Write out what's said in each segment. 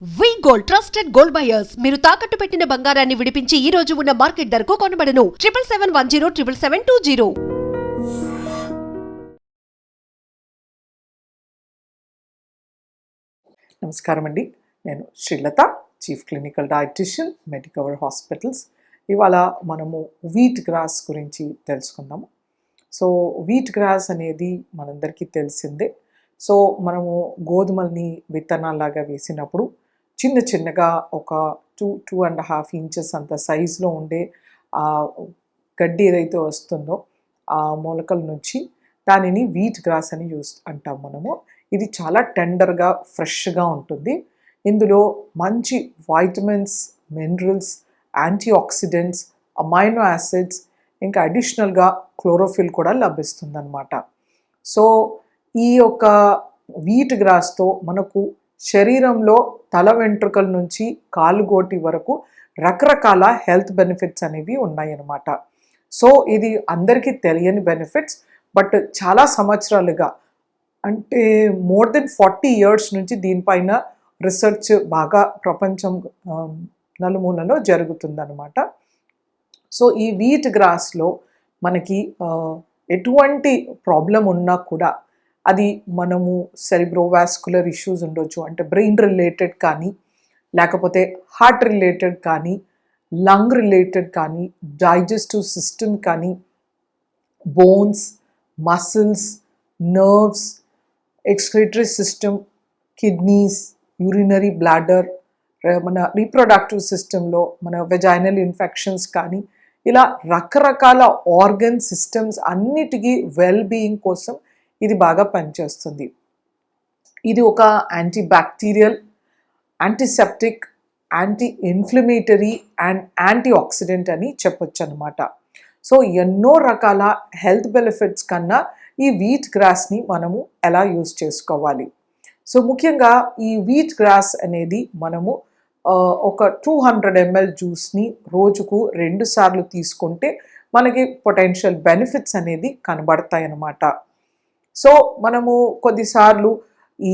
వి gold trusted gold buyers మీరు తాకట్టు పెట్టిన బంగారాన్ని విడిపించి ఈ రోజు ఉన్న మార్కెట్ ధరకు కొనబడను 7771077720. నమస్కారం అండి. నేను Srilatha, chief clinical dietitian, Medicover hospitals. ఇవాళ మనము వీట్ గ్రాస్ గురించి తెలుసుకుందాము. సో వీట్ గ్రాస్ అనేది మనందరికీ తెలిసిందే. సో మనము గోధుమల్ని విత్తనాలాగా వేసినప్పుడు చిన్న చిన్నగా ఒక 2.5 ఇంచెస్ అంత సైజులో ఉండే ఆ గడ్డి ఏదైతే వస్తుందో ఆ మొలకల నుంచి దానిని వీట్ గ్రాస్ అని అంటాం మనము. ఇది చాలా టెండర్గా, ఫ్రెష్గా ఉంటుంది. ఇందులో మంచి vitamins, minerals, antioxidants, amino acids, ఇంకా అడిషనల్గా క్లోరోఫిల్ కూడా లభిస్తుందన్నమాట. సో ఈ యొక్క వీట్ గ్రాస్తో మనకు శరీరంలో తల వెంట్రుకల నుంచి కాలుగోటి వరకు రకరకాల హెల్త్ బెనిఫిట్స్ అనేవి ఉన్నాయన్నమాట. సో ఇది అందరికీ తెలియని బెనిఫిట్స్, బట్ చాలా సంవత్సరాలుగా అంటే మోర్ దెన్ 40 years నుంచి దీనిపైన రీసెర్చ్ బాగా ప్రపంచం నలుమూలలో జరుగుతుందన్నమాట. సో ఈ వీట్ గ్రాస్లో మనకి ఎటువంటి ప్రాబ్లం ఉన్నా కూడా అది మనము సెరిబ్రోవాస్కులర్ ఇష్యూస్ ఉండొచ్చు, అంటే బ్రెయిన్ రిలేటెడ్ కానీ, లేకపోతే హార్ట్ రిలేటెడ్ కానీ, లంగ్ రిలేటెడ్ కానీ, డైజెస్టివ్ సిస్టమ్ కానీ, bones, muscles, nerves, excretory system, kidneys, urinary bladder, మన రీప్రొడక్టివ్ సిస్టంలో మన వెజైనల్ ఇన్ఫెక్షన్స్ కానీ, ఇలా రకరకాల ఆర్గన్ సిస్టమ్స్ అన్నిటికీ వెల్ బీయింగ్ కోసం ఇది బాగా పనిచేస్తుంది. ఇది ఒక anti bacterial, antiseptic, anti inflammatory and anti oxidant అని చెప్పొచ్చు అనమాట. సో ఎన్నో రకాల హెల్త్ బెనిఫిట్స్ కన్నా ఈ వీట్ గ్రాస్ని మనము ఎలా యూజ్ చేసుకోవాలి. సో ముఖ్యంగా ఈ వీట్ గ్రాస్ అనేది మనము ఒక 200 ml జ్యూస్ని రోజుకు 2 సార్లు తీసుకుంటే మనకి పొటెన్షియల్ బెనిఫిట్స్ అనేది కనబడతాయి అన్నమాట. సో మనము కొద్దిసార్లు ఈ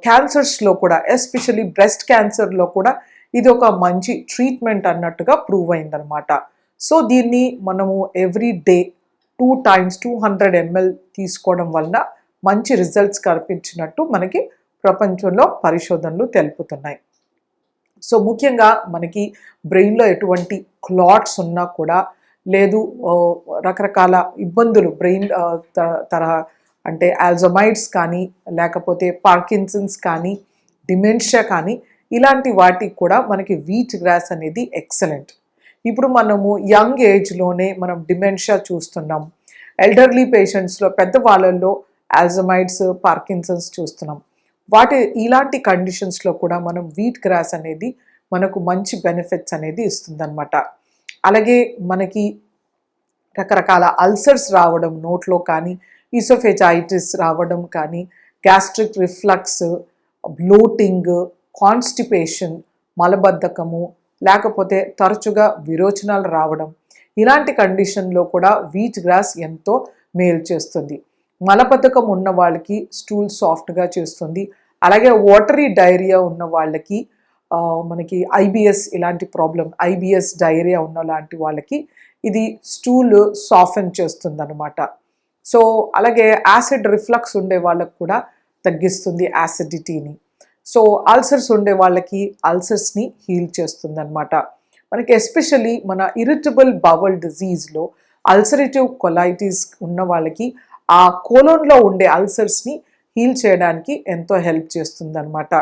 క్యాన్సర్స్లో కూడా, ఎస్పెషల్లీ బ్రెస్ట్ క్యాన్సర్లో కూడా ఇది ఒక మంచి ట్రీట్మెంట్ అన్నట్టుగా ప్రూవ్ అయిందనమాట. సో దీన్ని మనము ఎవ్రీ డే 2 times 200 ml తీసుకోవడం వలన మంచి రిజల్ట్స్ కనిపించినట్టు మనకి ప్రపంచంలో పరిశోధనలు తెలుపుతున్నాయి. సో ముఖ్యంగా మనకి బ్రెయిన్లో ఎటువంటి క్లాట్స్ ఉన్నా కూడా, లేదు రకరకాల ఇబ్బందులు బ్రెయిన్ తరహా అంటే ఆల్జమైడ్స్ కానీ, లేకపోతే పార్కిన్సన్స్ కానీ, డిమెన్షియా కానీ, ఇలాంటి వాటికి కూడా మనకి వీట్ గ్రాస్ అనేది ఎక్సలెంట్. ఇప్పుడు మనము యంగ్ ఏజ్లోనే మనం డిమెన్షియా చూస్తున్నాం, ఎల్డర్లీ పేషెంట్స్లో, పెద్దవాళ్ళల్లో ఆల్జమైడ్స్, పార్కిన్సన్స్ చూస్తున్నాం. ఇలాంటి కండిషన్స్లో కూడా మనం వీట్ గ్రాస్ అనేది మనకు మంచి బెనిఫిట్స్ అనేది ఇస్తుందన్నమాట. అలాగే మనకి రకరకాల అల్సర్స్ రావడం నోట్లో కానీ, ఈసోఫేజైటిస్ రావడం కానీ, గ్యాస్ట్రిక్ రిఫ్లక్స్, బ్లోటింగ్, కాన్స్టిపేషన్, మలబద్ధకము, లేకపోతే తరచుగా విరోచనాలు రావడం, ఇలాంటి కండిషన్లో కూడా వీట్ గ్రాస్ ఎంతో మేలు చేస్తుంది. మలబద్ధకం ఉన్న వాళ్ళకి స్టూల్ సాఫ్ట్గా చేస్తుంది. అలాగే వాటరీ డైరియా ఉన్న వాళ్ళకి, మనకి ఐబిఎస్ ఇలాంటి ప్రాబ్లం, ఐబిఎస్ డైరియా ఉన్న లాంటి వాళ్ళకి ఇది స్టూల్ సాఫెన్ చేస్తుంది అనమాట. సో అలాగే యాసిడ్ రిఫ్లక్స్ ఉండే వాళ్ళకి కూడా తగ్గిస్తుంది యాసిడిటీని. సో అల్సర్స్ ఉండే వాళ్ళకి అల్సర్స్ని హీల్ చేస్తుంది అనమాట. మనకి ఎస్పెషల్లీ మన ఇరిటబుల్ బవల్ డిజీజ్లో అల్సరేటివ్ కొలైటిస్ ఉన్న వాళ్ళకి ఆ కోలోన్లో ఉండే అల్సర్స్ని హీల్ చేయడానికి ఎంతో హెల్ప్ చేస్తుంది అనమాట.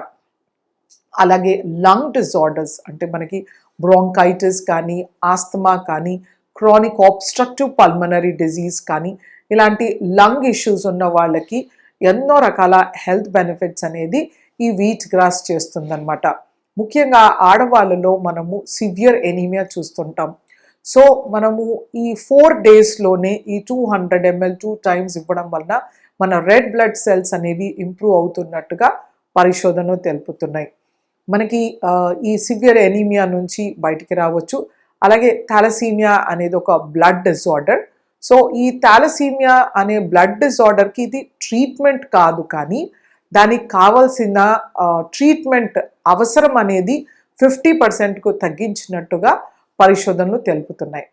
అలాగే లంగ్ డిజార్డర్స్, అంటే మనకి బ్రోంకైటిస్ కానీ, ఆస్తమా కానీ, క్రానిక్ ఆబ్స్ట్రక్టివ్ పల్మనరీ డిజీజ్ కానీ, ఇలాంటి లంగ్ ఇష్యూస్ ఉన్న వాళ్ళకి ఎన్నో రకాల హెల్త్ బెనిఫిట్స్ అనేది ఈ వీట్ గ్రాస్ చేస్తుందన్నమాట. ముఖ్యంగా ఆడవాళ్ళలో మనము సివియర్ ఎనీమియా చూస్తుంటాం. సో మనము ఈ 4 daysలోనే ఈ 200 ml 2 times ఇవ్వడం వలన మన రెడ్ బ్లడ్ సెల్స్ అనేవి ఇంప్రూవ్ అవుతున్నట్టుగా పరిశోధనలు తెలుపుతున్నాయి. మనకి ఈ సివియర్ ఎనీమియా నుంచి బయటికి రావచ్చు. అలాగే థాలసీమియా అనేది ఒక బ్లడ్ డిజార్డర్. సో ఈ థాలసీమియా అనే బ్లడ్ డిజార్డర్కి ఇది ట్రీట్మెంట్ కాదు, కానీ దానికి కావాల్సిన ట్రీట్మెంట్ అవసరం అనేది 50%కు తగ్గించినట్టుగా పరిశోధనలు తెలుపుతున్నాయి.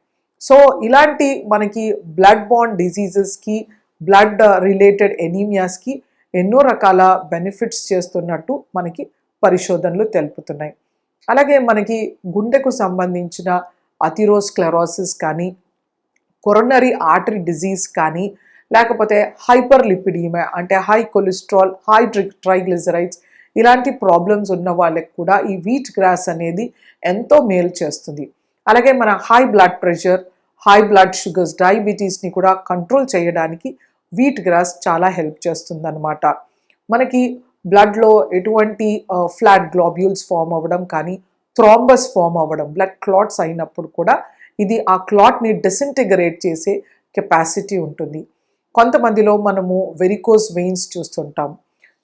సో ఇలాంటి మనకి బ్లడ్ బాండ్ డిసీజెస్కి, బ్లడ్ రిలేటెడ్ ఎనీమియాస్కి ఎన్నో రకాల బెనిఫిట్స్ చేస్తున్నట్టు మనకి పరిశోధనలు తెలుపుతున్నాయి. అలాగే మనకి గుండెకు సంబంధించిన అథెరోస్క్లెరోసిస్ కానీ, కొరోనరీ ఆర్టరీ డిజీజ్ కానీ, లేకపోతే హైపర్ లిపిడీమియా అంటే హై కొలెస్ట్రాల్, హై ట్రైగ్లిజరైడ్స్ ఇలాంటి ప్రాబ్లమ్స్ ఉన్న వాళ్ళకి కూడా ఈ వీట్ గ్రాస్ అనేది ఎంతో మేలు చేస్తుంది. అలాగే మన high blood pressure, high blood sugars, డయాబెటీస్ని కూడా కంట్రోల్ చేయడానికి వీట్ గ్రాస్ చాలా హెల్ప్ చేస్తుంది అనమాట. మనకి బ్లడ్లో ఎటువంటి ఫ్లాట్ గ్లోబ్యూల్స్ ఫామ్ అవ్వడం కానీ, థ్రాంబస్ ఫామ్ అవ్వడం, బ్లడ్ క్లాట్స్ అయినప్పుడు కూడా ఇది ఆ క్లాట్ని డిసింటిగ్రేట్ చేసే కెపాసిటీ ఉంటుంది. కొంతమందిలో మనము వెరికోస్ వెయిన్స్ చూస్తుంటాం.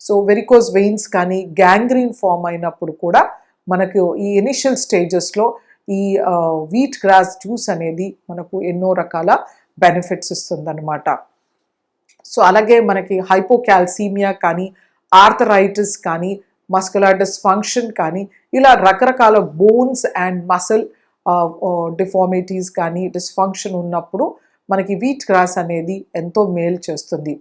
సో వెరికోస్ వెయిన్స్ కానీ గ్యాంగ్రీన్ ఫామ్ అయినప్పుడు కూడా మనకు ఈ ఇనిషియల్ స్టేజెస్లో ఈ వీట్ గ్రాస్ జ్యూస్ అనేది మనకు ఎన్నో రకాల బెనిఫిట్స్ ఇస్తుందన్నమాట. సో అలాగే మనకి హైపోకాల్సీమియా కానీ, ఆర్థరైటిస్ కానీ, మస్కులర్ డిస్ఫంక్షన్ కానీ, ఇలా రకరకాల బోన్స్ అండ్ మసిల్ డిఫార్మిటీస్ కానీ, డిస్ఫంక్షన్ ఉన్నప్పుడు మనకి వీట్ గ్రాస్ అనేది ఎంతో మేలు చేస్తుంది.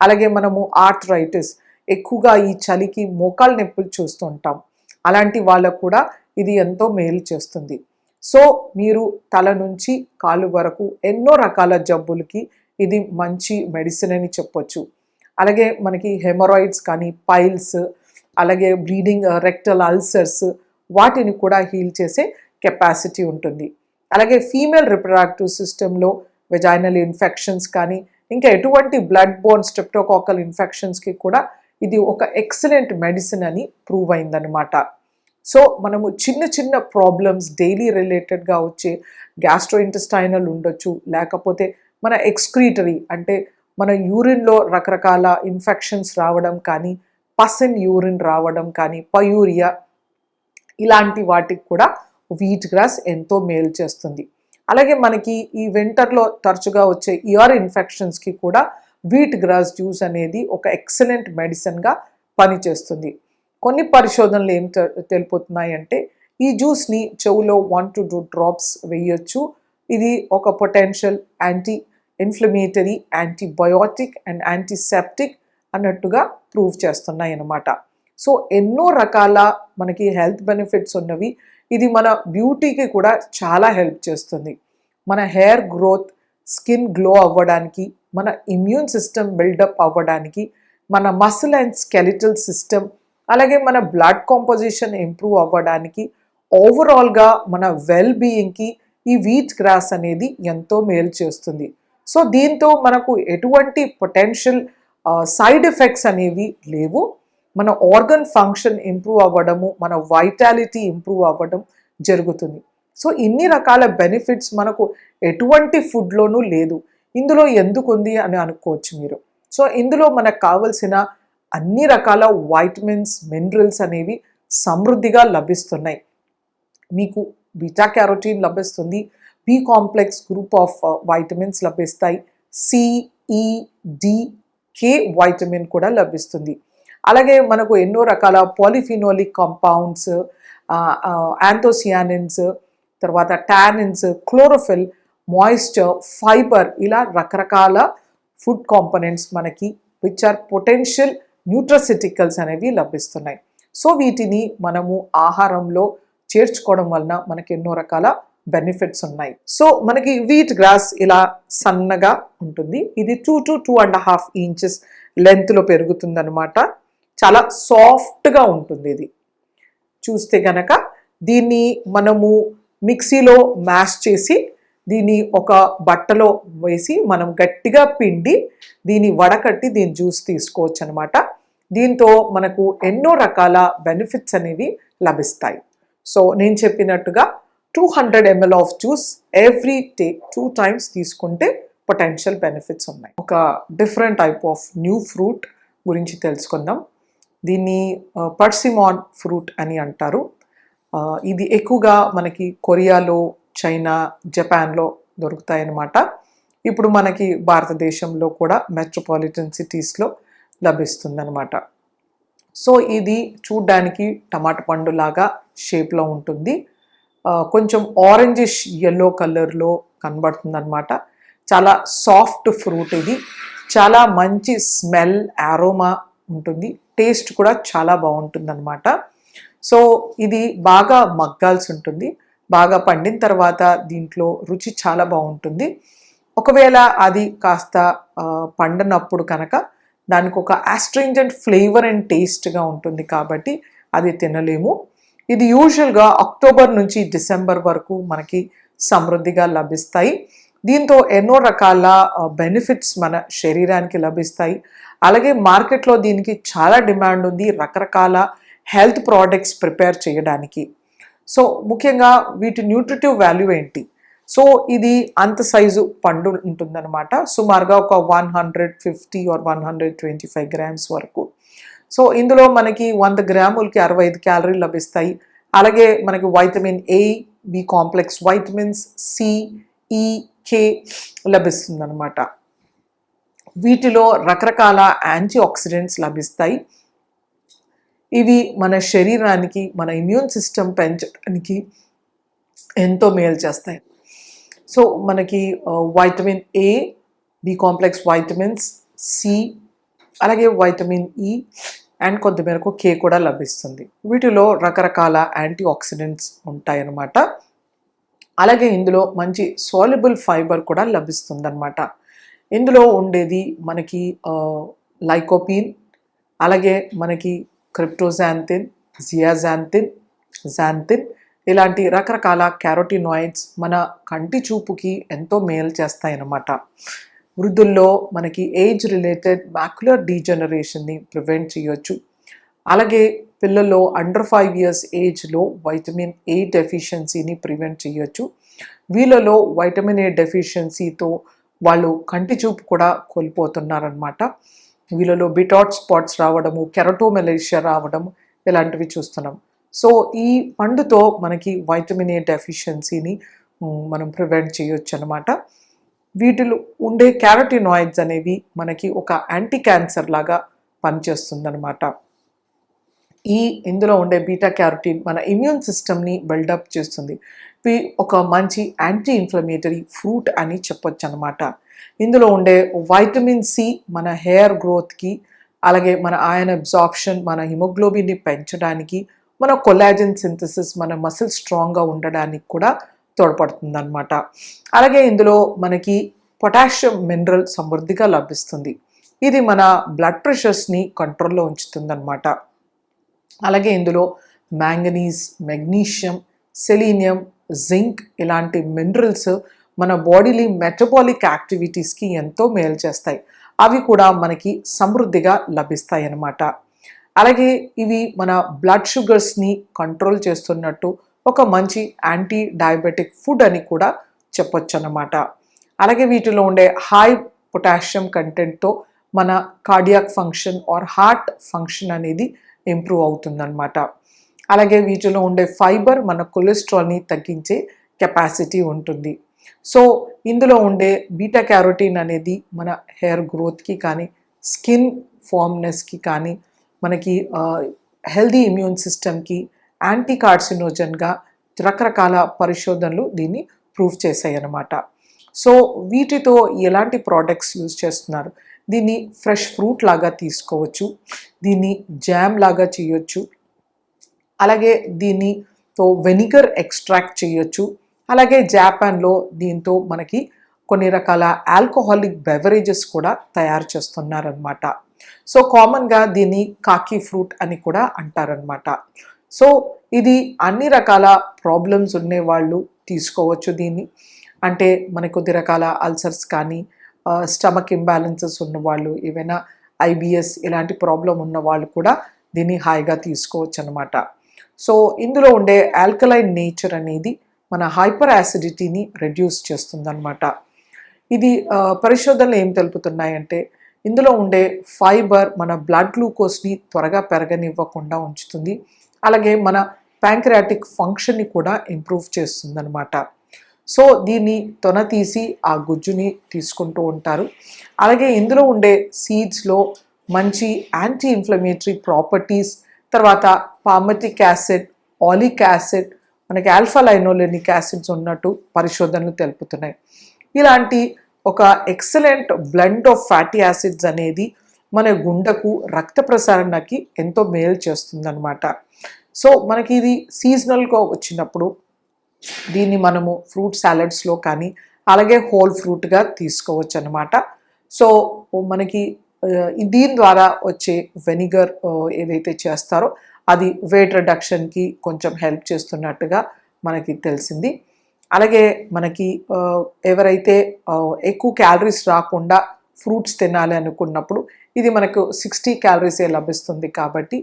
అలాగే మనము ఆర్థరైటిస్, ఎక్కువగా ఈ చలికి మోకాళ్ళ నొప్పులు చూస్తుంటాం, అలాంటి వాళ్ళకు కూడా ఇది ఎంతో మేలు చేస్తుంది. సో మీరు తల నుంచి కాళ్ళు వరకు ఎన్నో రకాల జబ్బులకి ఇది మంచి మెడిసిన్ అని చెప్పొచ్చు. అలాగే మనకి హెమరాయిడ్స్ కానీ, పైల్స్, అలాగే బ్లీడింగ్, రెక్టల్ అల్సర్స్ వాటిని కూడా హీల్ చేసే కెపాసిటీ ఉంటుంది. అలాగే ఫీమేల్ రిప్రొడక్టివ్ సిస్టంలో వెజైనల్ ఇన్ఫెక్షన్స్ కానీ, ఇంకా ఎటువంటి బ్లడ్ బోర్న్ స్ట్రెప్టోకాకల్ ఇన్ఫెక్షన్స్కి కూడా ఇది ఒక ఎక్సలెంట్ మెడిసిన్ అని ప్రూవ్ అయిందనమాట. సో మనము చిన్న చిన్న ప్రాబ్లమ్స్ డైలీ రిలేటెడ్గా వచ్చే గ్యాస్ట్రో ఇంటెస్టైనల్ ఉండొచ్చు, లేకపోతే మన ఎక్స్క్రీటరీ అంటే మన యూరిన్లో రకరకాల ఇన్ఫెక్షన్స్ రావడం కానీ, పస్ ఇన్ యూరిన్ రావడం కానీ, పయూరియా, ఇలాంటి వాటికి కూడా వీట్ గ్రాస్ ఎంతో మేలు చేస్తుంది. అలాగే మనకి ఈ వింటర్లో తరచుగా వచ్చే ఇయర్ ఇన్ఫెక్షన్స్కి కూడా వీట్ గ్రాస్ జ్యూస్ అనేది ఒక ఎక్సలెంట్ మెడిసిన్గా పనిచేస్తుంది. కొన్ని పరిశోధనలు ఏం తెలుపుతున్నాయి అంటే ఈ జ్యూస్ని చెవులో 1 to 2 drops వేయొచ్చు. ఇది ఒక potential anti inflammatory, antibiotic and antiseptic అన్నట్టుగా ప్రూవ్ చేస్తున్నాయి అన్నమాట. సో ఎన్నో రకాల మనకి హెల్త్ బెనిఫిట్స్ ఉన్నవి. ఇది మన బ్యూటీకి కూడా చాలా హెల్ప్ చేస్తుంది. మన హెయిర్ గ్రోత్, స్కిన్ గ్లో అవ్వడానికి, మన ఇమ్యూన్ సిస్టమ్ బిల్డప్ అవ్వడానికి, మన మసిల్ అండ్ స్కెలిటల్ సిస్టమ్, అలాగే మన బ్లడ్ కాంపోజిషన్ ఇంప్రూవ్ అవ్వడానికి, ఓవరాల్గా మన వెల్ బీయింగ్కి ఈ వీట్ గ్రాస్ అనేది ఎంతో మేలు చేస్తుంది. సో దీంతో మనకు ఎటువంటి పొటెన్షియల్ సైడ్ ఎఫెక్ట్స్ అనేవి లేవు. మన ఆర్గన్ ఫంక్షన్ ఇంప్రూవ్ అవ్వడము, మన వైటాలిటీ ఇంప్రూవ్ అవ్వడం జరుగుతుంది. సో ఇన్ని రకాల బెనిఫిట్స్ మనకు ఎటువంటి ఫుడ్లోనూ లేదు. ఇందులో ఎందుకు ఉంది అని అనుకోవచ్చు మీరు. సో ఇందులో మనకు కావలసిన అన్ని రకాల వైటమిన్స్, మినరల్స్ అనేవి సమృద్ధిగా లభిస్తున్నాయి. మీకు బీటా క్యారోటీన్ లభిస్తుంది, B complex group of vitamins లభిస్తాయి, CEDK వైటమిన్ కూడా లభిస్తుంది. అలాగే మనకు ఎన్నో రకాల పాలిఫినోలిక్ కాంపౌండ్స్, యాంథోసియానిన్స్, తర్వాత టానిన్స్, క్లోరోఫిల్, మాయిశ్చర్, ఫైబర్, ఇలా రకరకాల ఫుడ్ కాంపోనెంట్స్ మనకి విచ్ ఆర్ పొటెన్షియల్ న్యూట్రసిటికల్స్ అనేవి లభిస్తున్నాయి. సో వీటిని మనము ఆహారంలో చేర్చుకోవడం వలన మనకి ఎన్నో రకాల బెనిఫిట్స్ ఉన్నాయి. సో మనకి వీట్ గ్రాస్ ఇలా సన్నగా ఉంటుంది. ఇది 2 to 2.5 inches లెంత్లో పెరుగుతుంది అనమాట. చాలా సాఫ్ట్గా ఉంటుంది. ఇది చూస్తే గనక దీన్ని మనము మిక్సీలో మ్యాష్ చేసి దీన్ని ఒక బట్టలో వేసి మనం గట్టిగా పిండి దీన్ని వడకట్టి దీని జ్యూస్ తీసుకోవచ్చు అనమాట. దీంతో మనకు ఎన్నో రకాల బెనిఫిట్స్ అనేవి లభిస్తాయి. సో నేను చెప్పినట్టుగా 200 ml of juice every day 2 times తీసుకుంటే పొటెన్షియల్ బెనిఫిట్స్ ఉన్నాయి. ఒక different type of new fruit గురించి తెలుసుకుందాం. దీన్ని పర్సిమాన్ ఫ్రూట్ అని అంటారు. ఇది ఎక్కువగా మనకి కొరియాలో, చైనా, జపాన్లో దొరుకుతాయన్నమాట. ఇప్పుడు మనకి భారతదేశంలో కూడా మెట్రోపాలిటన్ సిటీస్లో లభిస్తుందన్నమాట. సో ఇది చూడ్డానికి టమాటా పండు లాగా షేప్లో ఉంటుంది. కొంచెం ఆరెంజిష్ ఎల్లో కలర్లో కనబడుతుంది అనమాట. చాలా సాఫ్ట్ ఫ్రూట్ ఇది. చాలా మంచి స్మెల్, ఆరోమా ఉంటుంది. టేస్ట్ కూడా చాలా బాగుంటుంది అనమాట. సో ఇది బాగా మగ్గాల్సి ఉంటుంది. బాగా పండిన తర్వాత దీంట్లో రుచి చాలా బాగుంటుంది. ఒకవేళ అది కాస్త పండనప్పుడు కనుక దానికి ఒక ఆస్ట్రింజెంట్ ఫ్లేవర్ అండ్ టేస్ట్గా ఉంటుంది కాబట్టి అది తినలేము. ఇది యూజువల్గా అక్టోబర్ నుంచి డిసెంబర్ వరకు మనకి సమృద్ధిగా లభిస్తాయి. దీంతో ఎన్నో రకాల బెనిఫిట్స్ మన శరీరానికి లభిస్తాయి. అలాగే మార్కెట్లో దీనికి చాలా డిమాండ్ ఉంది, రకరకాల హెల్త్ ప్రోడక్ట్స్ ప్రిపేర్ చేయడానికి. సో ముఖ్యంగా వీటి న్యూట్రిటివ్ వాల్యూ ఏంటి? సో ఇది అంత సైజు పండు ఉంటుందన్నమాట. సుమారుగా ఒక 150 or 125 గ్రామ్స్ వరకు. సో ఇందులో మనకి 100 గ్రాములకి 65 క్యాలరీలు లభిస్తాయి. అలాగే మనకి vitamin A, B complex vitamins, C, E, K లభిస్తుందన్నమాట. వీటిలో రకరకాల యాంటీ ఆక్సిడెంట్స్ లభిస్తాయి. ఇవి మన శరీరానికి, మన ఇమ్యూన్ సిస్టమ్ పెంచడానికి ఎంతో మేలు చేస్తాయి. సో మనకి vitamin A, B complex vitamins, C, అలాగే వైటమిన్ ఈ అండ్ కొంతమేరకు కే కూడా లభిస్తుంది. వీటిలో రకరకాల యాంటీ ఆక్సిడెంట్స్ ఉంటాయన్నమాట. అలాగే ఇందులో మంచి సాల్యుబుల్ ఫైబర్ కూడా లభిస్తుంది అనమాట. ఇందులో ఉండేది మనకి లైకోపీన్, అలాగే మనకి క్రిప్టోజాంతిన్, జియాజాంతిన్, జాంతిన్ ఇలాంటి రకరకాల క్యారోటినాయిడ్స్ మన కంటి చూపుకి ఎంతో మేలు చేస్తాయన్నమాట. వృద్ధుల్లో మనకి ఏజ్ రిలేటెడ్ మాక్యులర్ డీజనరేషన్ని ప్రివెంట్ చేయొచ్చు. అలాగే పిల్లల్లో అండర్ 5 years ఏజ్లో వైటమిన్ ఏ డెఫిషియన్సీని ప్రివెంట్ చేయొచ్చు. వీళ్ళలో వైటమిన్ ఏ డెఫిషియన్సీతో వాళ్ళు కంటి చూపు కూడా కోల్పోతున్నారనమాట. వీళ్ళలో బిటాట్ స్పాట్స్ రావడము, కెరటోమెలేషియా రావడము ఇలాంటివి చూస్తున్నాం. సో ఈ పండుతో మనకి వైటమిన్ ఏ డెఫిషియన్సీని మనం ప్రివెంట్ చేయొచ్చు అనమాట. వీటిలో ఉండే క్యారోటినాయిడ్స్ అనేవి మనకి ఒక యాంటీ క్యాన్సర్ లాగా పనిచేస్తుందన్నమాట. ఇందులో ఉండే బీటా క్యారోటిన్ మన ఇమ్యూన్ సిస్టమ్ని బిల్డప్ చేస్తుంది. ఇవి ఒక మంచి యాంటీ ఇన్ఫ్లమేటరీ ఫ్రూట్ అని చెప్పొచ్చు అనమాట. ఇందులో ఉండే వైటమిన్ సి మన హెయిర్ గ్రోత్కి, అలాగే మన ఐరన్ అబ్జార్ప్షన్, మన హిమోగ్లోబిన్ని పెంచడానికి, మన కొలాజన్ సింథసిస్, మన మసిల్ స్ట్రాంగ్గా ఉండడానికి కూడా తోడ్పడుతుంది అనమాట. అలాగే ఇందులో మనకి పొటాషియం మినరల్ సమృద్ధిగా లభిస్తుంది. ఇది మన బ్లడ్ ప్రెషర్స్ని కంట్రోల్లో ఉంచుతుంది అనమాట. అలాగే ఇందులో మ్యాంగనీస్, మెగ్నీషియం, సెలీనియం, జింక్ ఇలాంటి మినరల్స్ మన బాడీలో మెటబాలిక్ యాక్టివిటీస్కి ఎంతో మేలు చేస్తాయి. అవి కూడా మనకి సమృద్ధిగా లభిస్తాయి అన్నమాట. అలాగే ఇవి మన బ్లడ్ షుగర్స్ని కంట్రోల్ చేస్తున్నట్టు ఒక మంచి యాంటీ డయాబెటిక్ ఫుడ్ అని కూడా చెప్పొచ్చు అన్నమాట. అలాగే వీటిలో ఉండే హై పొటాషియం కంటెంట్తో మన cardiac function are heart function అనేది ఇంప్రూవ్ అవుతుందన్నమాట. అలాగే వీటిలో ఉండే ఫైబర్ మన కొలెస్ట్రాల్ని తగ్గించే కెపాసిటీ ఉంటుంది. సో ఇందులో ఉండే బీటా క్యారోటీన్ అనేది మన హెయిర్ గ్రోత్కి కానీ, స్కిన్ ఫార్మ్నెస్కి కానీ, మనకి హెల్దీ ఇమ్యూన్ సిస్టమ్కి యాంటీ కార్సినోజన్గా రకరకాల పరిశోధనలు దీన్ని ప్రూవ్ చేశాయి అన్నమాట. సో వీటితో ఎలాంటి ప్రోడక్ట్స్ యూజ్ చేస్తున్నారు? దీన్ని ఫ్రెష్ ఫ్రూట్ లాగా తీసుకోవచ్చు, దీన్ని జామ్ లాగా చేయొచ్చు, అలాగే దీనితో వెనిగర్ ఎక్స్ట్రాక్ట్ చేయొచ్చు. అలాగే జాపాన్లో దీంతో మనకి కొన్ని రకాల ఆల్కహాలిక్ బెవరేజెస్ కూడా తయారు చేస్తున్నారనమాట. సో కామన్గా దీన్ని కాకి ఫ్రూట్ అని కూడా అంటారనమాట. సో ఇది అన్ని రకాల ప్రాబ్లమ్స్ ఉండేవాళ్ళు తీసుకోవచ్చు దీన్ని. అంటే మనకి కొద్ది రకాల అల్సర్స్ కానీ, స్టమక్ ఇంబ్యాలెన్సెస్ ఉన్నవాళ్ళు, ఏవైనా ఐబిఎస్ ఇలాంటి ప్రాబ్లం ఉన్న వాళ్ళు కూడా దీన్ని హాయిగా తీసుకోవచ్చు అనమాట. సో ఇందులో ఉండే ఆల్కలైన్ నేచర్ అనేది మన హైపర్ యాసిడిటీని రెడ్యూస్ చేస్తుందన్నమాట. ఇది పరిశోధనలు ఏం తెలుపుతున్నాయంటే ఇందులో ఉండే ఫైబర్ మన బ్లడ్ గ్లూకోజ్ని త్వరగా పెరగనివ్వకుండా ఉంచుతుంది. అలాగే మన ప్యాంక్రియాటిక్ ఫంక్షన్ని కూడా ఇంప్రూవ్ చేస్తుందన్నమాట. సో దీన్ని తొన తీసి ఆ గుజ్జుని తీసుకుంటూ ఉంటారు. అలాగే ఇందులో ఉండే సీడ్స్లో మంచి యాంటీ ఇన్ఫ్లమేటరీ ప్రాపర్టీస్, తర్వాత పామటిక్ యాసిడ్, ఆలిక్ యాసిడ్, మనకి ఆల్ఫా లైనోలెనిక్ యాసిడ్స్ ఉన్నట్టు పరిశోధనలు తెలుపుతున్నాయి. ఇలాంటి ఒక excellent blend of fatty acids అనేది మన గుండెకు, రక్త ప్రసరణకి ఎంతో మేలు చేస్తుందన్నమాట. సో మనకి ఇది సీజనల్గా వచ్చినప్పుడు దీన్ని మనము ఫ్రూట్ సాలడ్స్లో కానీ అలాగే హోల్ ఫ్రూట్గా తీసుకోవచ్చు అనమాట. సో మనకి దీని ద్వారా వచ్చే వెనిగర్ ఏదైతే చేస్తారో అది వెయిట్ రిడక్షన్కి కొంచెం హెల్ప్ చేస్తున్నట్టుగా మనకి తెలిసింది. అలాగే మనకి ఎవరైతే ఎక్కువ క్యాలరీస్ రాకుండా ఫ్రూట్స్ తినాలి అనుకున్నప్పుడు ఇది మనకు 60 క్యాలరీసే లభిస్తుంది. కాబట్టి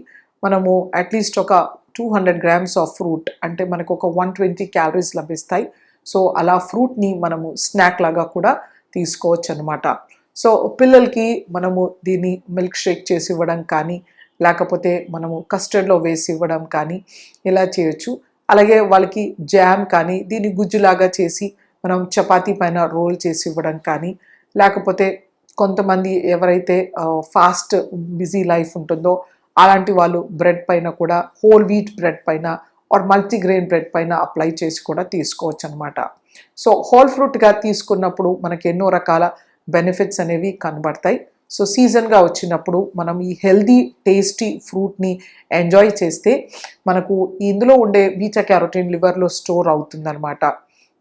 మనము అట్లీస్ట్ ఒక 200 grams ఆఫ్ ఫ్రూట్ అంటే మనకు ఒక 120 క్యాలరీస్ లభిస్తాయి. సో అలా ఫ్రూట్ని మనము స్నాక్ లాగా కూడా తీసుకోవచ్చు అనమాట. సో పిల్లలకి మనము దీన్ని మిల్క్ షేక్ చేసి ఇవ్వడం కానీ, లేకపోతే మనము కస్టర్డ్లో వేసి ఇవ్వడం కానీ ఇలా చేయొచ్చు. అలాగే వాళ్ళకి జామ్ కానీ దీన్ని గుజ్జులాగా చేసి మనం చపాతీ పైన రోల్ చేసి ఇవ్వడం కానీ, లేకపోతే కొంతమంది ఎవరైతే ఫాస్ట్ బిజీ లైఫ్ ఉంటుందో అలాంటి వాళ్ళు బ్రెడ్ పైన కూడా హోల్ వీట్ బ్రెడ్ పైన ఆర్ మల్టీగ్రెయిన్ బ్రెడ్ పైన అప్లై చేసి కూడా తీసుకోవచ్చు అనమాట. సో హోల్ ఫ్రూట్గా తీసుకున్నప్పుడు మనకి ఎన్నో రకాల బెనిఫిట్స్ అనేవి కనబడతాయి. సో సీజన్గా వచ్చినప్పుడు మనం ఈ హెల్దీ టేస్టీ ఫ్రూట్ని ఎంజాయ్ చేస్తే మనకు ఇందులో ఉండే బీటా క్యారోటిన్ లివర్లో స్టోర్ అవుతుందన్నమాట.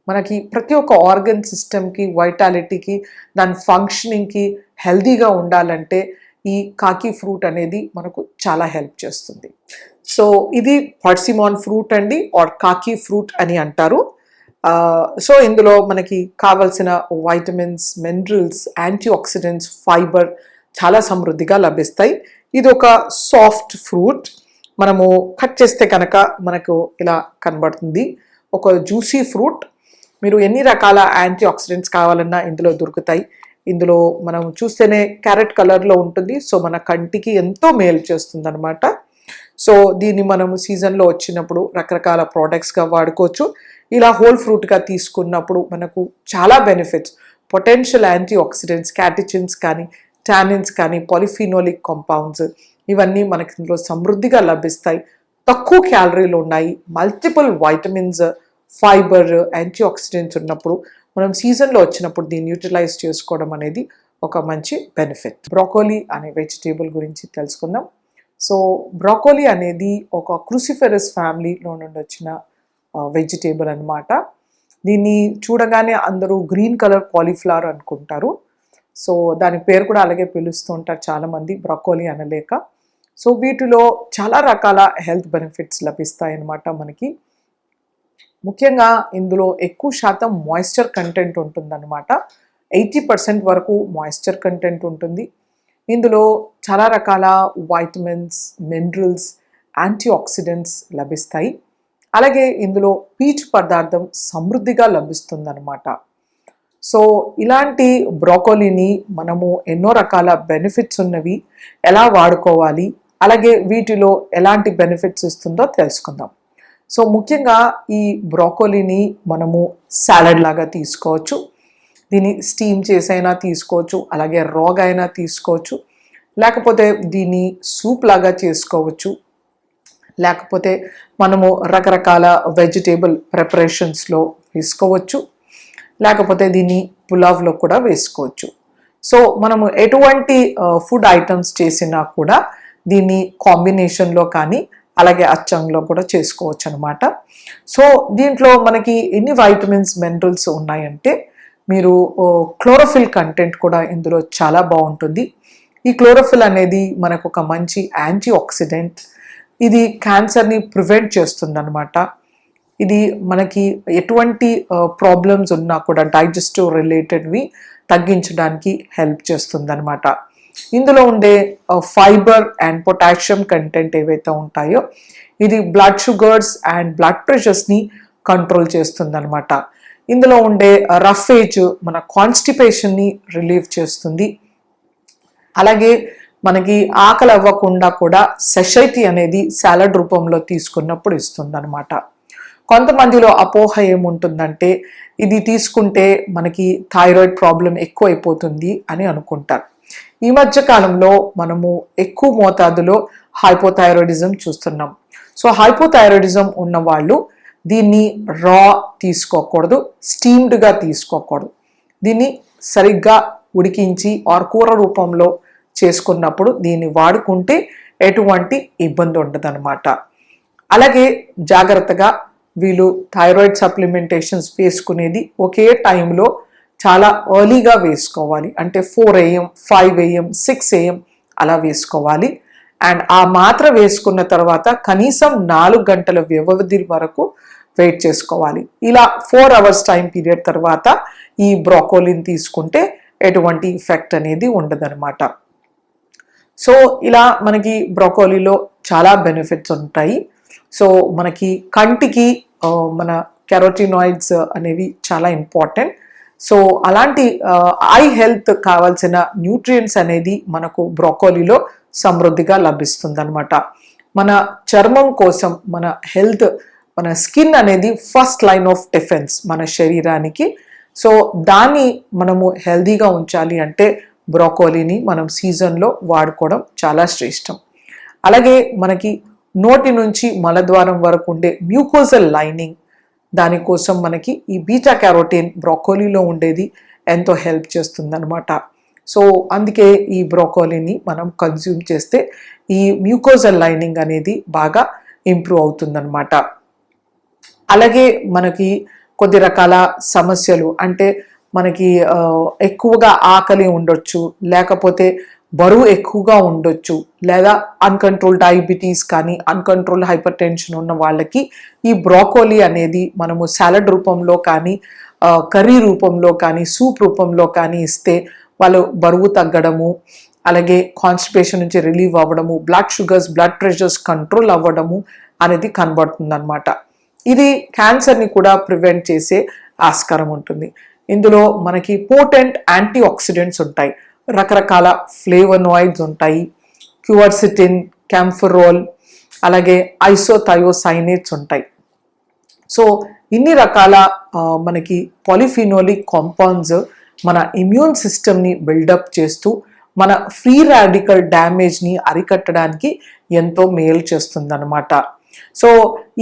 మనకి ప్రతి ఒక్క ఆర్గన్ సిస్టమ్కి, వైటాలిటీకి, దాని ఫంక్షనింగ్కి హెల్దీగా ఉండాలంటే ఈ కాకి ఫ్రూట్ అనేది మనకు చాలా హెల్ప్ చేస్తుంది. సో ఇది పర్సిమాన్ ఫ్రూట్ అండి, ఆర్ కాకి ఫ్రూట్ అని అంటారు. సో ఇందులో మనకి కావలసిన vitamins, minerals, antioxidants, fibre చాలా సమృద్ధిగా లభిస్తాయి. ఇది ఒక సాఫ్ట్ ఫ్రూట్. మనము కట్ చేస్తే కనుక మనకు ఇలా కనబడుతుంది. ఒక జ్యూసీ ఫ్రూట్. మీరు ఎన్ని రకాల యాంటీ ఆక్సిడెంట్స్ కావాలన్నా ఇందులో దొరుకుతాయి. ఇందులో మనం చూస్తేనే క్యారెట్ కలర్లో ఉంటుంది. సో మన కంటికి ఎంతో మేలు చేస్తుంది అనమాట. సో దీన్ని మనము సీజన్లో వచ్చినప్పుడు రకరకాల ప్రోడక్ట్స్గా వాడుకోవచ్చు. ఇలా హోల్ ఫ్రూట్గా తీసుకున్నప్పుడు మనకు చాలా బెనిఫిట్స్, పొటెన్షియల్ యాంటీ ఆక్సిడెంట్స్, క్యాటిచిన్స్ కానీ, టానిన్స్ కానీ, పాలిఫినోలిక్ కాంపౌండ్స్ ఇవన్నీ మనకి ఇందులో సమృద్ధిగా లభిస్తాయి. తక్కువ క్యాలరీలు ఉన్నాయి, multiple vitamins, fibre, antioxidants ఉన్నప్పుడు మనం సీజన్లో వచ్చినప్పుడు దీన్ని యూటిలైజ్ చేసుకోవడం అనేది ఒక మంచి బెనిఫిట్. బ్రోకోలీ అనే వెజిటేబుల్ గురించి తెలుసుకుందాం. సో బ్రోకోలీ అనేది ఒక క్రూసిఫెరస్ ఫ్యామిలీలో నుండి వచ్చిన వెజిటేబుల్ అనమాట. దీన్ని చూడగానే అందరూ గ్రీన్ కలర్ కాలీఫ్లవర్ అనుకుంటారు. సో దాని పేరు కూడా అలాగే పిలుస్తూ ఉంటారు చాలామంది, బ్రోకోలీ అనలేక. సో వీటిలో చాలా రకాల హెల్త్ బెనిఫిట్స్ లభిస్తాయి అన్నమాట మనకి. ముఖ్యంగా ఇందులో ఎక్కువ శాతం మాయిశ్చర్ కంటెంట్ ఉంటుందన్నమాట. 80% వరకు మాయిశ్చర్ కంటెంట్ ఉంటుంది. ఇందులో చాలా రకాల వైటమిన్స్, మినరల్స్, యాంటీ ఆక్సిడెంట్స్ లభిస్తాయి. అలాగే ఇందులో పీచు పదార్థం సమృద్ధిగా లభిస్తుందన్నమాట. సో ఇలాంటి బ్రోకోలీని మనము ఎన్నో రకాల బెనిఫిట్స్ ఉన్నవి ఎలా వాడుకోవాలి, అలాగే వీటిలో ఎలాంటి బెనిఫిట్స్ ఇస్తుందో తెలుసుకుందాం. సో ముఖ్యంగా ఈ బ్రోకోలీని మనము సాలడ్ లాగా తీసుకోవచ్చు. దీన్ని స్టీమ్ చేసైనా తీసుకోవచ్చు, అలాగే రాగా అయినా తీసుకోవచ్చు, లేకపోతే దీన్ని సూప్ లాగా చేసుకోవచ్చు, లేకపోతే మనము రకరకాల వెజిటేబుల్ ప్రిపరేషన్స్లో వేసుకోవచ్చు, లేకపోతే దీన్ని పులావ్లో కూడా వేసుకోవచ్చు. సో మనము ఎటువంటి ఫుడ్ ఐటమ్స్ చేసినా కూడా దీన్ని కాంబినేషన్లో కానీ అలాగే అచ్చంలో కూడా చేసుకోవచ్చు అనమాట. సో దీంట్లో మనకి ఎన్ని వైటమిన్స్, మినరల్స్ ఉన్నాయంటే మీరు క్లోరోఫిల్ కంటెంట్ కూడా ఇందులో చాలా బాగుంటుంది. ఈ క్లోరోఫిల్ అనేది మనకు ఒక మంచి యాంటీ ఆక్సిడెంట్. ఇది క్యాన్సర్ని ప్రివెంట్ చేస్తుంది అనమాట. ఇది మనకి ఎటువంటి ప్రాబ్లమ్స్ ఉన్నా కూడా డైజెస్టివ్ రిలేటెడ్వి తగ్గించడానికి హెల్ప్ చేస్తుంది అనమాట. ఇందులో ఉండే ఫైబర్ అండ్ పొటాషియం కంటెంట్ ఏవైతే ఉంటాయో ఇది బ్లడ్ షుగర్స్ అండ్ బ్లడ్ ప్రెషర్స్ని కంట్రోల్ చేస్తుంది అనమాట. ఇందులో ఉండే రఫేజ్ మన కాన్స్టిపేషన్ని రిలీవ్ చేస్తుంది. అలాగే మనకి ఆకలి అవ్వకుండా కూడా సెషైటీ అనేది సాలడ్ రూపంలో తీసుకున్నప్పుడు ఇస్తుంది అనమాట. కొంతమందిలో అపోహ ఏముంటుందంటే ఇది తీసుకుంటే మనకి థైరాయిడ్ ప్రాబ్లం ఎక్కువ అయిపోతుంది అని అనుకుంటారు. ఈ మధ్య కాలంలో మనము ఎక్కువ మోతాదులో హైపోథైరాయిడిజం చూస్తున్నాం. సో హైపోథైరాయిడిజం ఉన్న వాళ్ళు దీన్ని రా తీసుకోకూడదు, స్టీమ్డ్గా తీసుకోకూడదు. దీన్ని సరిగ్గా ఉడికించి ఆర్ కూర రూపంలో చేసుకున్నప్పుడు దీన్ని వాడుకుంటే ఎటువంటి ఇబ్బంది ఉండదన్నమాట. అలాగే జాగ్రత్తగా వీళ్ళు థైరాయిడ్ సప్లిమెంటేషన్స్ వేసుకునేది ఒకే టైంలో చాలా ఎర్లీగా వేసుకోవాలి. అంటే 4 AM, 5 AM, 6 AM అలా వేసుకోవాలి. అండ్ ఆ మాత్ర వేసుకున్న తర్వాత కనీసం 4 గంటల వ్యవధి వరకు వెయిట్ చేసుకోవాలి. ఇలా 4 hours టైం పీరియడ్ తర్వాత ఈ బ్రోకోలీని తీసుకుంటే ఎటువంటి ఎఫెక్ట్ అనేది ఉండదన్నమాట. సో ఇలా మనకి బ్రోకోలీలో చాలా బెనిఫిట్స్ ఉంటాయి. సో మనకి కంటికి మన కెరోటినాయిడ్స్ అనేవి చాలా ఇంపార్టెంట్. సో అలాంటి ఐ హెల్త్ కావాల్సిన న్యూట్రియంట్స్ అనేది మనకు బ్రోకోలీలో సమృద్ధిగా లభిస్తుంది అనమాట. మన చర్మం కోసం మన హెల్త్, మన స్కిన్ అనేది ఫస్ట్ లైన్ ఆఫ్ డిఫెన్స్ మన శరీరానికి. సో దాన్ని మనము హెల్దీగా ఉంచాలి అంటే బ్రోకోలీని మనం సీజన్లో వాడుకోవడం చాలా శ్రేష్టం. అలాగే మనకి నోటి నుంచి మలద్వారం వరకు ఉండే మ్యూకోజల్ లైనింగ్, దానికోసం మనకి ఈ బీటా క్యారోటీన్ బ్రోకోలీలో ఉండేది ఎంతో హెల్ప్ చేస్తుంది అనమాట. సో అందుకే ఈ బ్రోకోలీని మనం కన్జ్యూమ్ చేస్తే ఈ మ్యూకోజల్ లైనింగ్ అనేది బాగా ఇంప్రూవ్ అవుతుందన్నమాట. అలాగే మనకి కొద్ది రకాల సమస్యలు, అంటే మనకి ఎక్కువగా ఆకలి ఉండొచ్చు, లేకపోతే బరువు ఎక్కువగా ఉండొచ్చు, లేదా అన్కంట్రోల్ డయాబెటీస్ కానీ అన్కంట్రోల్ హైపర్ టెన్షన్ ఉన్న వాళ్ళకి ఈ బ్రోకోలీ అనేది మనము సాలడ్ రూపంలో కానీ కర్రీ రూపంలో కానీ సూప్ రూపంలో కానీ ఇస్తే వాళ్ళు బరువు తగ్గడము, అలాగే కాన్స్టిపేషన్ నుంచి రిలీవ్ అవ్వడము, blood sugars, blood pressures control అవ్వడము అనేది కనబడుతుంది అనమాట. ఇది క్యాన్సర్ని కూడా ప్రివెంట్ చేసే ఆస్కారం ఉంటుంది. ఇందులో మనకి పోటెంట్ యాంటీ ఆక్సిడెంట్స్ ఉంటాయి, రకరకాల ఫ్లేవనాయిడ్స్ ఉంటాయి, క్యూవర్సిటిన్, క్యాంఫరోల్, అలాగే ఐసోథయోసైనేట్స్ ఉంటాయి. సో ఇన్ని రకాల మనకి పాలిఫినోలిక్ కాంపౌండ్స్ మన ఇమ్యూన్ సిస్టమ్ని బిల్డప్ చేస్తూ మన ఫ్రీ రాడికల్ డ్యామేజ్ని అరికట్టడానికి ఎంతో మేలు చేస్తుందన్నమాట. సో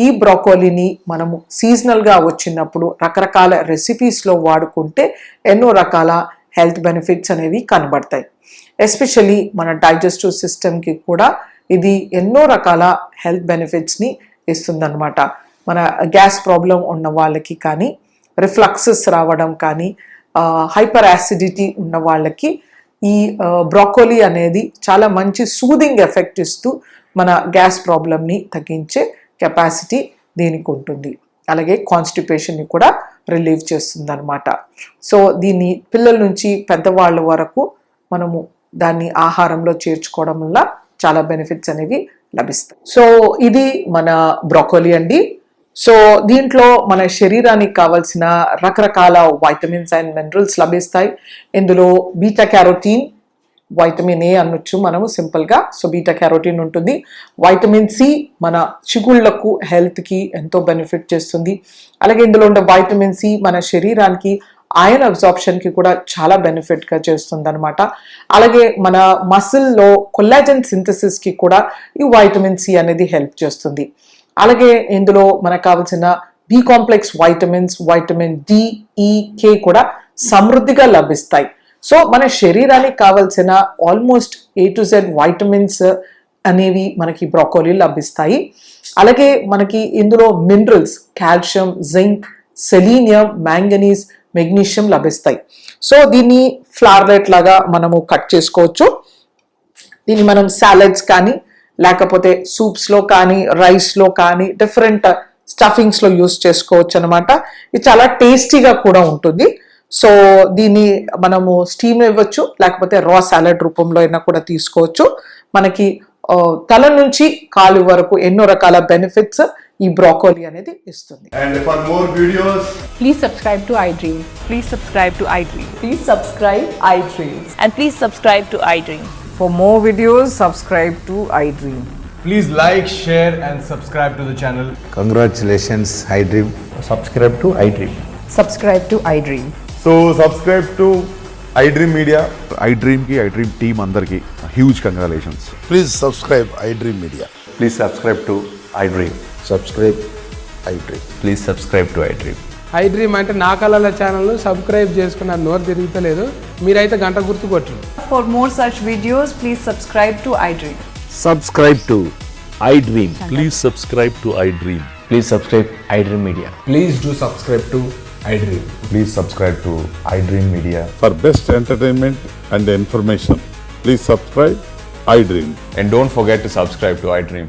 ఈ బ్రోకోలీని మనము సీజనల్గా వచ్చినప్పుడు రకరకాల రెసిపీస్లో వాడుకుంటే ఎన్నో రకాల హెల్త్ బెనిఫిట్స్ అనేవి కనబడతాయి. ఎస్పెషల్లీ మన డైజెస్టివ్ సిస్టమ్కి కూడా ఇది ఎన్నో రకాల హెల్త్ బెనిఫిట్స్ని ఇస్తుందన్నమాట. మన గ్యాస్ ప్రాబ్లం ఉన్న వాళ్ళకి కానీ, రిఫ్లక్సెస్ రావడం కానీ, హైపర్ యాసిడిటీ ఉన్న వాళ్ళకి ఈ బ్రోకోలీ అనేది చాలా మంచి సూదింగ్ ఎఫెక్ట్ ఇస్తూ మన గ్యాస్ ప్రాబ్లమ్ని తగ్గించే కెపాసిటీ దీనికి ఉంటుంది. అలాగే కాన్స్టిపేషన్ని కూడా రిలీవ్ చేస్తుంది అనమాట. సో దీన్ని పిల్లల నుంచి పెద్దవాళ్ళ వరకు మనము దాన్ని ఆహారంలో చేర్చుకోవడం వల్ల చాలా బెనిఫిట్స్ అనేవి లభిస్తాయి. సో ఇది మన బ్రోకోలీ అండి. సో దీంట్లో మన శరీరానికి కావాల్సిన రకరకాల వైటమిన్స్ అండ్ మినరల్స్ లభిస్తాయి. ఇందులో బీటా క్యారోటీన్, వైటమిన్ ఏ అనొచ్చు మనము సింపుల్గా. సో బీటా క్యారోటీన్ ఉంటుంది. వైటమిన్ సి మన చిగుళ్లకు, హెల్త్కి ఎంతో బెనిఫిట్ చేస్తుంది. అలాగే ఇందులో ఉండే వైటమిన్ సి మన శరీరానికి ఐరన్ అబ్జార్ప్షన్కి కూడా చాలా బెనిఫిట్గా చేస్తుంది అనమాట. అలాగే మన మసిల్లో కొల్లాజన్ సింథసిస్కి కూడా ఈ వైటమిన్ సి అనేది హెల్ప్ చేస్తుంది. అలాగే ఇందులో మనకు కావాల్సిన B complex vitamins, vitamin D, E, K కూడా సమృద్ధిగా లభిస్తాయి. సో మన శరీరానికి కావాల్సిన almost A to Z vitamins అనేవి మనకి బ్రోకోలీ లభిస్తాయి. అలాగే మనకి ఇందులో minerals, calcium, zinc, selenium, manganese, magnesium లభిస్తాయి. సో దీన్ని ఫ్లారెట్ లాగా మనము కట్ చేసుకోవచ్చు. దీన్ని మనం సాలడ్స్ కానీ, లేకపోతే సూప్స్లో కానీ, రైస్లో కానీ, డిఫరెంట్ స్టఫింగ్స్లో యూస్ చేసుకోవచ్చు అనమాట. ఇది చాలా టేస్టీగా కూడా ఉంటుంది. సో దీన్ని మనము స్టీమ్ ఇవ్వచ్చు, లేకపోతే రా సాలడ్ రూపంలో అయినా కూడా తీసుకోవచ్చు. మనకి తల నుంచి కాలు వరకు ఎన్నో రకాల బెనిఫిట్స్ ఈ బ్రోకోలీ అనేది ఇస్తుంది. And for more videos, Please subscribe to iDream. Please subscribe to iDream. Please subscribe iDream. And please subscribe to iDream. For more videos, subscribe to iDream. please like, share and subscribe to the channel. Congratulations, iDream. Subscribe to iDream. Subscribe to iDream. So subscribe to iDream Media. iDream team అందరికి huge congratulations. Please subscribe iDream Media. Please subscribe to iDream. Subscribe iDream. Please subscribe to iDream. iDream అంటే నా కళల ఛానల్ను subscribe చేసుకున్న నోరు తిరుగుతలేదు, మీరైతే గంట గుర్తు కొట్టండి. For more such videos, please subscribe to iDream. Subscribe to iDream. Please subscribe to iDream. Please subscribe iDream Media. Please do subscribe to iDream. Please subscribe to iDream Media. For best entertainment and information, please subscribe iDream. And don't forget to subscribe to iDream.